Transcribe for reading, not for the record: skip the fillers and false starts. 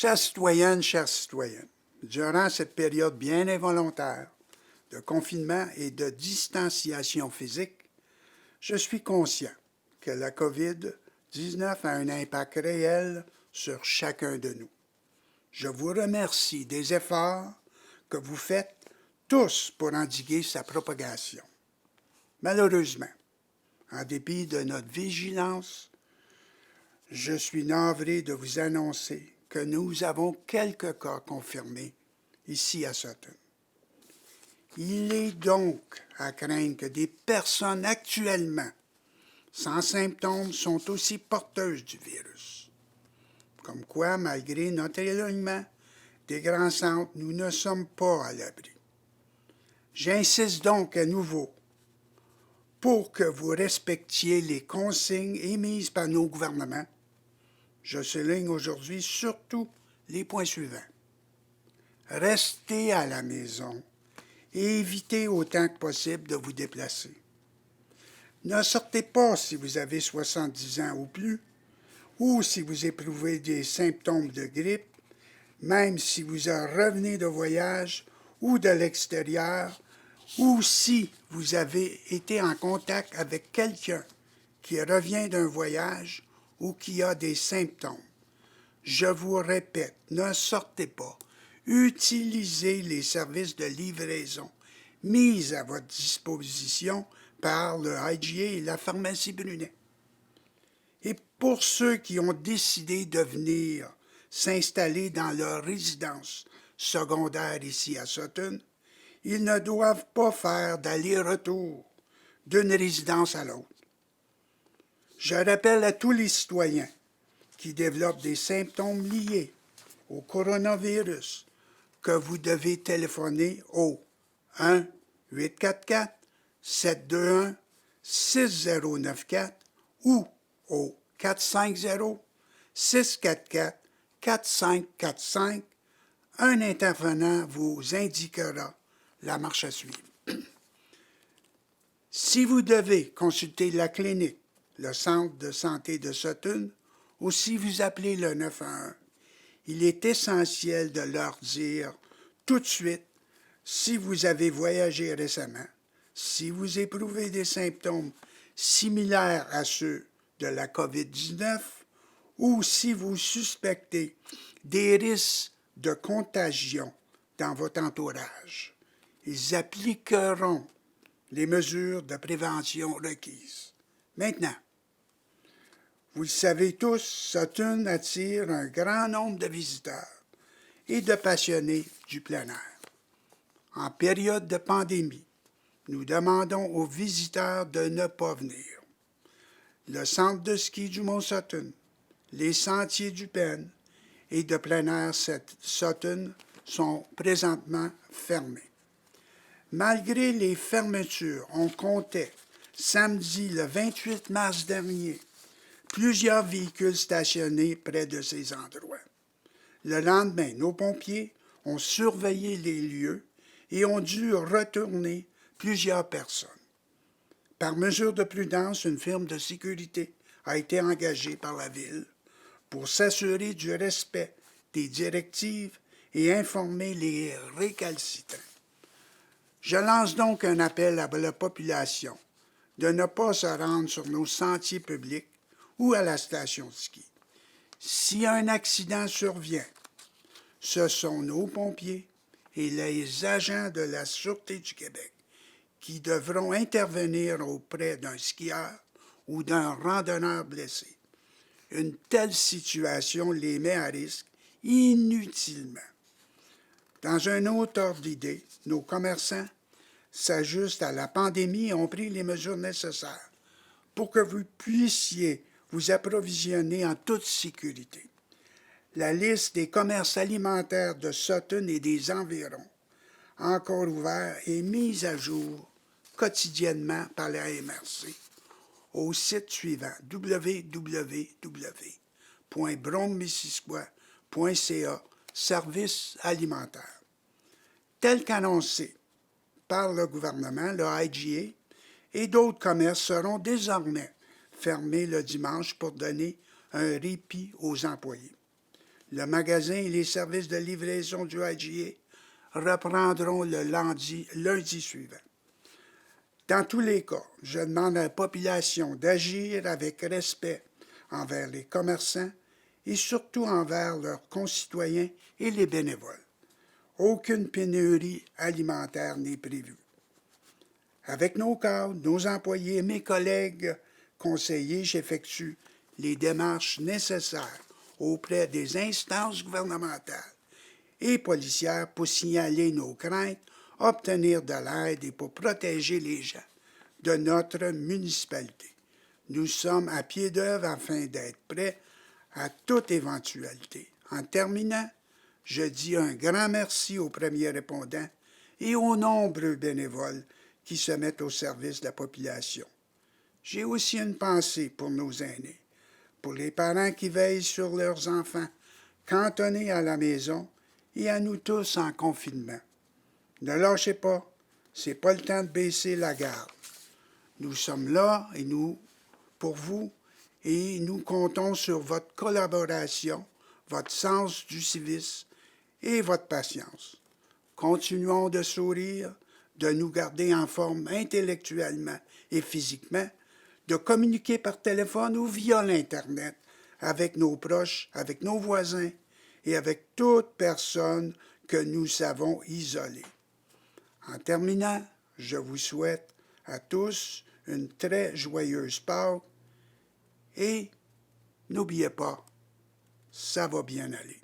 Chères citoyennes, chers citoyens, durant cette période bien involontaire de confinement et de distanciation physique, je suis conscient que la COVID-19 a un impact réel sur chacun de nous. Je vous remercie des efforts que vous faites tous pour endiguer sa propagation. Malheureusement, en dépit de notre vigilance, je suis navré de vous annoncer que nous avons quelques cas confirmés ici à Sutton. Il est donc à craindre que des personnes actuellement sans symptômes sont aussi porteuses du virus. Comme quoi, malgré notre éloignement des grands centres, nous ne sommes pas à l'abri. J'insiste donc à nouveau pour que vous respectiez les consignes émises par nos gouvernements. Je souligne aujourd'hui surtout les points suivants. Restez à la maison et évitez autant que possible de vous déplacer. Ne sortez pas si vous avez 70 ans ou plus, ou si vous éprouvez des symptômes de grippe, même si vous revenez de voyage ou de l'extérieur, ou si vous avez été en contact avec quelqu'un qui revient d'un voyage ou qui a des symptômes. Je vous répète, ne sortez pas. Utilisez les services de livraison mis à votre disposition par le IGA et la pharmacie Brunet. Et pour ceux qui ont décidé de venir s'installer dans leur résidence secondaire ici à Sutton, ils ne doivent pas faire d'aller-retour d'une résidence à l'autre. Je rappelle à tous les citoyens qui développent des symptômes liés au coronavirus que vous devez téléphoner au 1-844-721-6094 ou au 450-644-4545. Un intervenant vous indiquera la marche à suivre. Si vous devez consulter la clinique, le centre de santé de Sutton, ou si vous appelez le 911, il est essentiel de leur dire tout de suite si vous avez voyagé récemment, si vous éprouvez des symptômes similaires à ceux de la COVID-19 ou si vous suspectez des risques de contagion dans votre entourage. Ils appliqueront les mesures de prévention requises. Maintenant, vous le savez tous, Sutton attire un grand nombre de visiteurs et de passionnés du plein air. En période de pandémie, nous demandons aux visiteurs de ne pas venir. Le centre de ski du Mont-Sutton, les sentiers du Penn et de plein air Sutton sont présentement fermés. Malgré les fermetures, on comptait samedi le 28 mars dernier plusieurs véhicules stationnés près de ces endroits. Le lendemain, nos pompiers ont surveillé les lieux et ont dû retourner plusieurs personnes. Par mesure de prudence, une firme de sécurité a été engagée par la Ville pour s'assurer du respect des directives et informer les récalcitrants. Je lance donc un appel à la population de ne pas se rendre sur nos sentiers publics ou à la station de ski. Si un accident survient, ce sont nos pompiers et les agents de la Sûreté du Québec qui devront intervenir auprès d'un skieur ou d'un randonneur blessé. Une telle situation les met à risque inutilement. Dans un autre ordre d'idée, nos commerçants s'ajustent à la pandémie et ont pris les mesures nécessaires pour que vous puissiez vous approvisionner en toute sécurité. La liste des commerces alimentaires de Sutton et des environs, encore ouverts, est mise à jour quotidiennement par la MRC au site suivant www.brompmissisquoi.ca Services alimentaires. Tel qu'annoncé par le gouvernement, le IGA et d'autres commerces seront désormais fermés le dimanche pour donner un répit aux employés. Le magasin et les services de livraison du IGA reprendront le lundi suivant. Dans tous les cas, je demande à la population d'agir avec respect envers les commerçants et surtout envers leurs concitoyens et les bénévoles. Aucune pénurie alimentaire n'est prévue. Avec nos cadres, nos employés et mes collègues conseillers, j'effectue les démarches nécessaires auprès des instances gouvernementales et policières pour signaler nos craintes, obtenir de l'aide et pour protéger les gens de notre municipalité. Nous sommes à pied d'œuvre afin d'être prêts à toute éventualité. En terminant, je dis un grand merci aux premiers répondants et aux nombreux bénévoles qui se mettent au service de la population. J'ai aussi une pensée pour nos aînés, pour les parents qui veillent sur leurs enfants, cantonnés à la maison, et à nous tous en confinement. Ne lâchez pas, c'est pas le temps de baisser la garde. Nous sommes là et nous pour vous et nous comptons sur votre collaboration, votre sens du civisme et votre patience. Continuons de sourire, de nous garder en forme intellectuellement et physiquement, de communiquer par téléphone ou via l'Internet avec nos proches, avec nos voisins et avec toute personne que nous savons isolée. En terminant, je vous souhaite à tous une très joyeuse Pâques et n'oubliez pas, ça va bien aller.